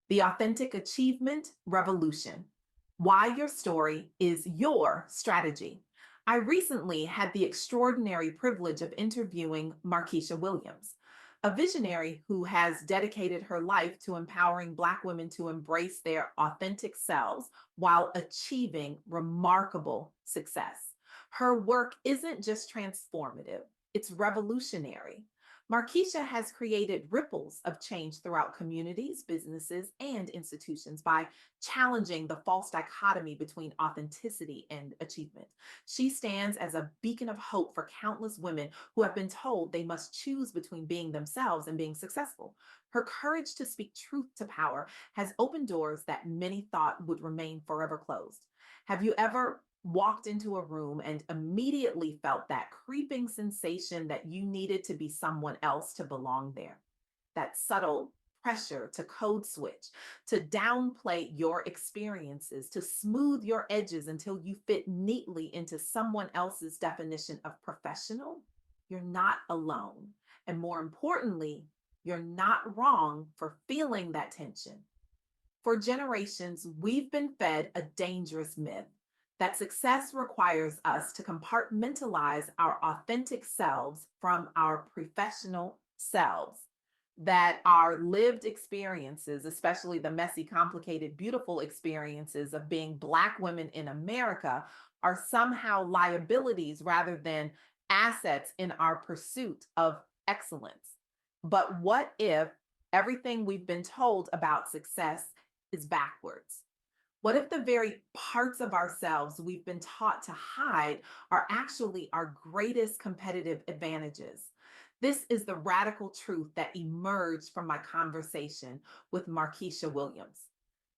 The Authentic Achievement Revolution. Why your story is your strategy. I recently had the extraordinary privilege of interviewing Marquisha Williams, a visionary who has dedicated her life to empowering Black women to embrace their authentic selves while achieving remarkable success. Her work isn't just transformative, it's revolutionary. Marquisha has created ripples of change throughout communities, businesses, and institutions by challenging the false dichotomy between authenticity and achievement. She stands as a beacon of hope for countless women who have been told they must choose between being themselves and being successful. Her courage to speak truth to power has opened doors that many thought would remain forever closed. Have you ever walked into a room and immediately felt that creeping sensation that you needed to be someone else to belong there? That subtle pressure to code switch, to downplay your experiences, to smooth your edges until you fit neatly into someone else's definition of professional? You're not alone. And more importantly, you're not wrong for feeling that tension. For generations, we've been fed a dangerous myth that success requires us to compartmentalize our authentic selves from our professional selves, that our lived experiences, especially the messy, complicated, beautiful experiences of being Black women in America, are somehow liabilities rather than assets in our pursuit of excellence. But what if everything we've been told about success is backwards? What if the very parts of ourselves we've been taught to hide are actually our greatest competitive advantages? This is the radical truth that emerged from my conversation with Marquisha Williams.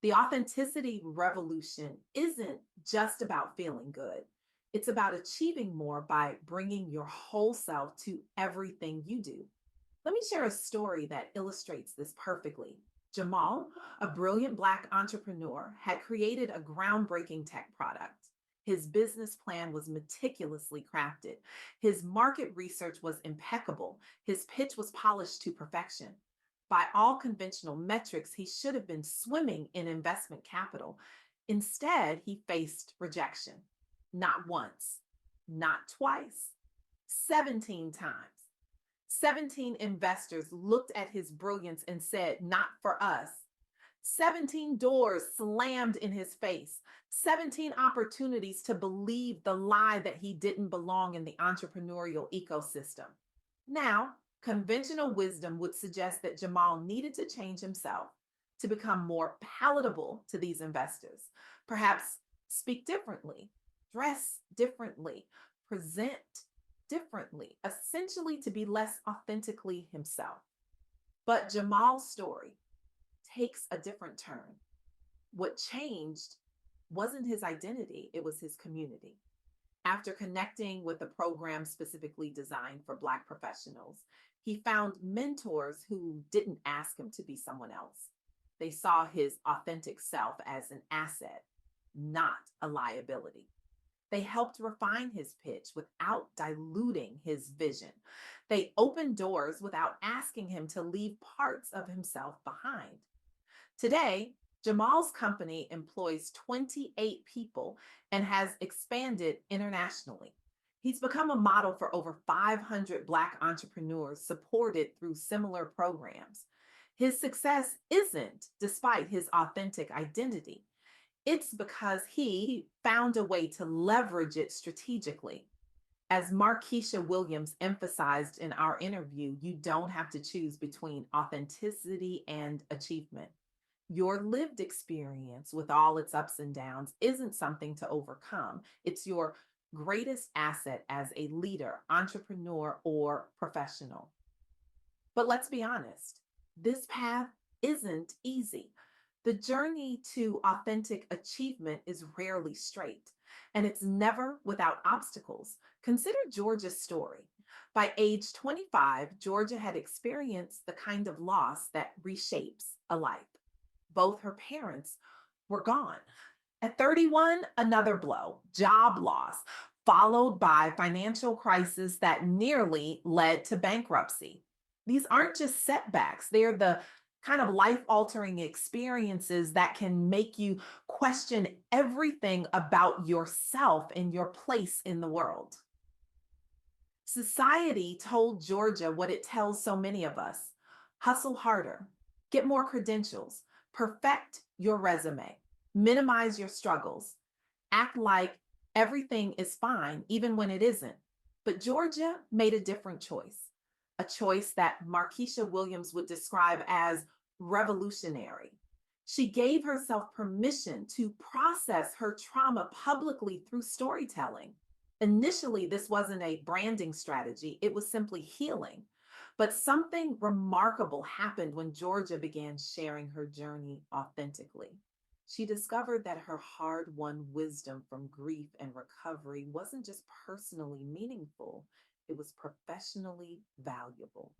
The authenticity revolution isn't just about feeling good. It's about achieving more by bringing your whole self to everything you do. Let me share a story that illustrates this perfectly. Jamal, a brilliant Black entrepreneur, had created a groundbreaking tech product. His business plan was meticulously crafted. His market research was impeccable. His pitch was polished to perfection. By all conventional metrics, he should have been swimming in investment capital. Instead, he faced rejection. Not once, not twice, 17 times. 17 investors looked at his brilliance and said, "Not for us." 17 doors slammed in his face, 17 opportunities to believe the lie that he didn't belong in the entrepreneurial ecosystem. Now, conventional wisdom would suggest that Jamal needed to change himself to become more palatable to these investors, perhaps speak differently, dress differently, present differently, essentially to be less authentically himself. But Jamal's story takes a different turn. What changed wasn't his identity, it was his community. After connecting with a program specifically designed for Black professionals, he found mentors who didn't ask him to be someone else. They saw his authentic self as an asset, not a liability. They helped refine his pitch without diluting his vision. They opened doors without asking him to leave parts of himself behind. Today, Jamal's company employs 28 people and has expanded internationally. He's become a model for over 500 Black entrepreneurs supported through similar programs. His success isn't despite his authentic identity. It's because he found a way to leverage it strategically. As Marquisha Williams emphasized in our interview, you don't have to choose between authenticity and achievement. Your lived experience, with all its ups and downs, isn't something to overcome. It's your greatest asset as a leader, entrepreneur, or professional. But let's be honest, this path isn't easy. The journey to authentic achievement is rarely straight, and it's never without obstacles. Consider Georgia's story. By age 25, Georgia had experienced the kind of loss that reshapes a life. Both her parents were gone. At 31, another blow, job loss, followed by financial crisis that nearly led to bankruptcy. These aren't just setbacks, they're the kind of life altering experiences that can make you question everything about yourself and your place in the world. Society told Georgia what it tells so many of us: hustle harder, get more credentials, perfect your resume, minimize your struggles, act like everything is fine, even when it isn't. But Georgia made a different choice, a choice that Marquisha Williams would describe as revolutionary. She gave herself permission to process her trauma publicly through storytelling. Initially, this wasn't a branding strategy, it was simply healing. But something remarkable happened when Georgia began sharing her journey authentically. She discovered that her hard won wisdom from grief and recovery wasn't just personally meaningful, it was professionally valuable.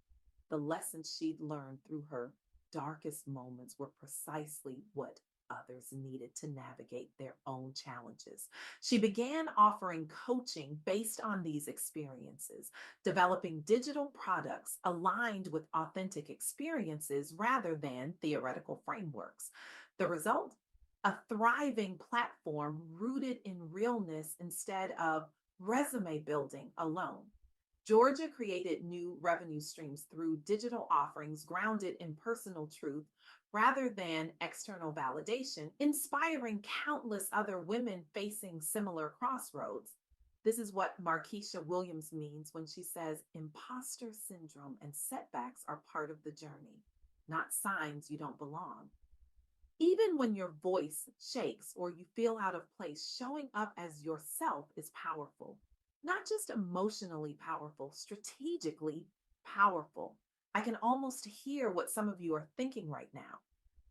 The lessons she'd learned through her darkest moments were precisely what others needed to navigate their own challenges. She began offering coaching based on these experiences, developing digital products aligned with authentic experiences rather than theoretical frameworks. The result? A thriving platform rooted in realness instead of resume building alone. Georgia created new revenue streams through digital offerings grounded in personal truth rather than external validation, inspiring countless other women facing similar crossroads. This is what Marquisha Williams means when she says imposter syndrome and setbacks are part of the journey, not signs you don't belong. Even when your voice shakes or you feel out of place, showing up as yourself is powerful. Not just emotionally powerful, strategically powerful. I can almost hear what some of you are thinking right now.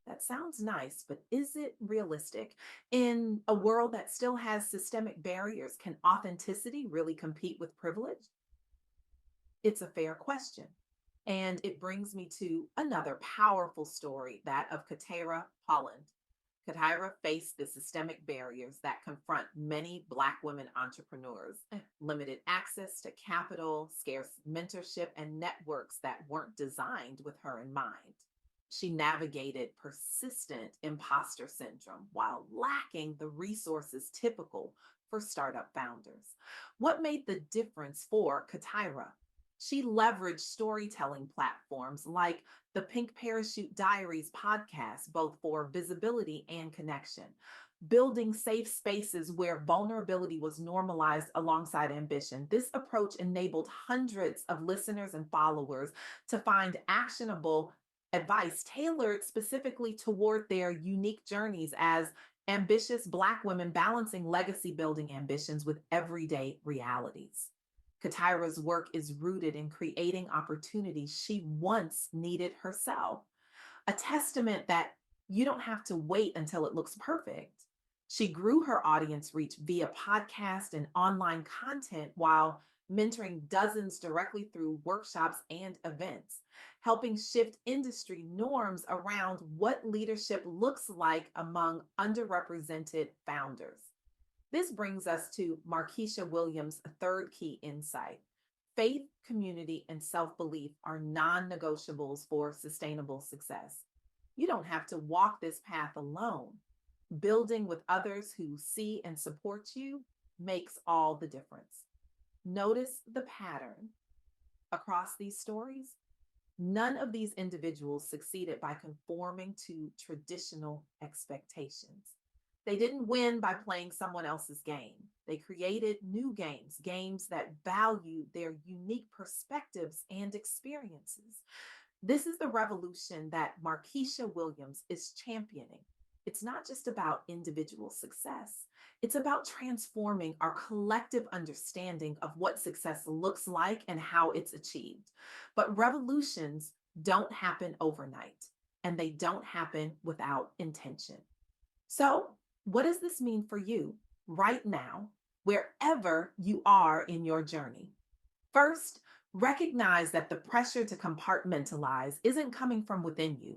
That sounds nice, but is it realistic? In a world that still has systemic barriers, can authenticity really compete with privilege? It's a fair question. And it brings me to another powerful story, that of Katera Holland. Katira faced the systemic barriers that confront many Black women entrepreneurs: limited access to capital, scarce mentorship, and networks that weren't designed with her in mind. She navigated persistent imposter syndrome while lacking the resources typical for startup founders. What made the difference for Katira? She leveraged storytelling platforms like the Pink Parachute Diaries podcast, both for visibility and connection, building safe spaces where vulnerability was normalized alongside ambition. This approach enabled hundreds of listeners and followers to find actionable advice tailored specifically toward their unique journeys as ambitious Black women balancing legacy building ambitions with everyday realities. Katira's work is rooted in creating opportunities she once needed herself, a testament that you don't have to wait until it looks perfect. She grew her audience reach via podcast and online content while mentoring dozens directly through workshops and events, helping shift industry norms around what leadership looks like among underrepresented founders. This brings us to Marquisha Williams' third key insight. Faith, community, and self belief are non negotiables for sustainable success. You don't have to walk this path alone. Building with others who see and support you makes all the difference. Notice the pattern across these stories. None of these individuals succeeded by conforming to traditional expectations. They didn't win by playing someone else's game. They created new games, games that value their unique perspectives and experiences. This is the revolution that Marquisha Williams is championing. It's not just about individual success, it's about transforming our collective understanding of what success looks like and how it's achieved. But revolutions don't happen overnight, and they don't happen without intention. So, what does this mean for you right now, wherever you are in your journey? First, recognize that the pressure to compartmentalize isn't coming from within you.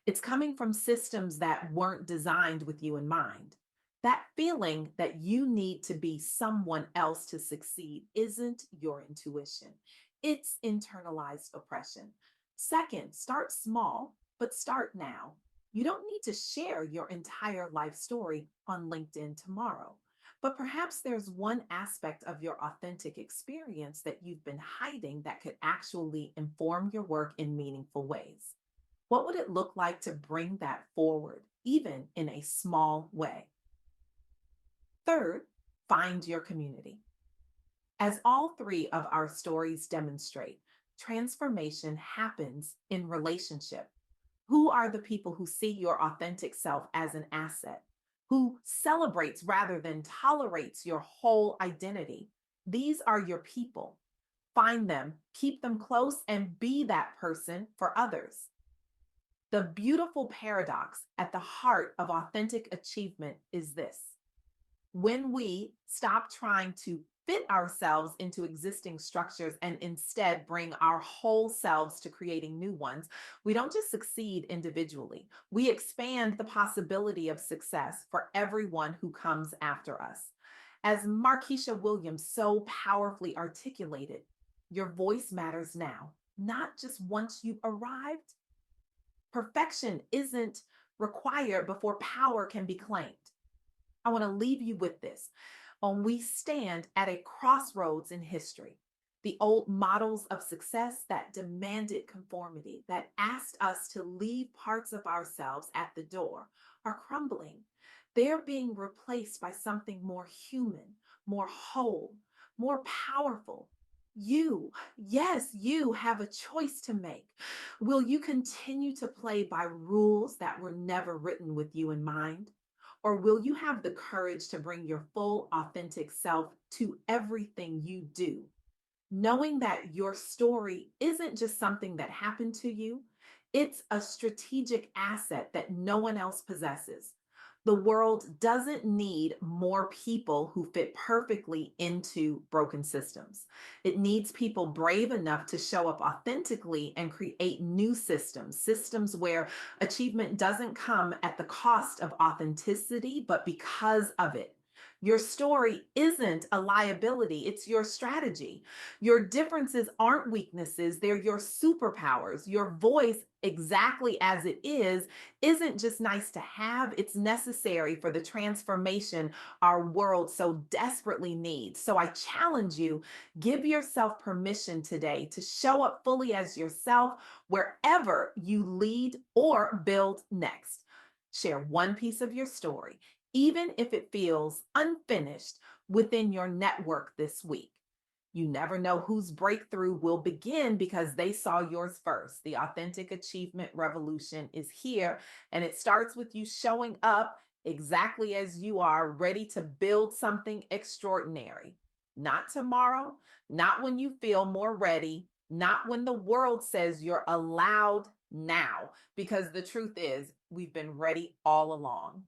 It's coming from systems that weren't designed with you in mind. That feeling that you need to be someone else to succeed isn't your intuition, it's internalized oppression. Second, start small. But start now. You don't need to share your entire life story on LinkedIn tomorrow. But perhaps there's one aspect of your authentic experience that you've been hiding that could actually inform your work in meaningful ways. What would it look like to bring that forward, even in a small way? Third, find your community. As all three of our stories demonstrate, transformation happens in relationship. Who are the people who see your authentic self as an asset? Who celebrates rather than tolerates your whole identity? These are your people. Find them, keep them close, and be that person for others. The beautiful paradox at the heart of authentic achievement is this: when we stop trying to fit ourselves into existing structures and instead bring our whole selves to creating new ones, we don't just succeed individually, we expand the possibility of success for everyone who comes after us. As Marquisha Williams so powerfully articulated, your voice matters now, not just once you've arrived. Perfection isn't required before power can be claimed. I want to leave you with this. We stand at a crossroads in history. The old models of success that demanded conformity, that asked us to leave parts of ourselves at the door, are crumbling. They're being replaced by something more human, more whole, more powerful. You, yes, you have a choice to make. Will you continue to play by rules that were never written with you in mind? Or will you have the courage to bring your full, authentic self to everything you do, knowing that your story isn't just something that happened to you, it's a strategic asset that no one else possesses. The world doesn't need more people who fit perfectly into broken systems. It needs people brave enough to show up authentically and create new systems, systems where achievement doesn't come at the cost of authenticity, but because of it. Your story isn't a liability, it's your strategy. Your differences aren't weaknesses, they're your superpowers. Your voice, exactly as it is, isn't just nice to have, it's necessary for the transformation our world so desperately needs. So I challenge you, give yourself permission today to show up fully as yourself wherever you lead or build next. Share one piece of your story, even if it feels unfinished, within your network this week. You never know whose breakthrough will begin because they saw yours first. The authentic achievement revolution is here, and it starts with you showing up exactly as you are, ready to build something extraordinary. Not tomorrow, not when you feel more ready, not when the world says you're allowed now, because the truth is, we've been ready all along.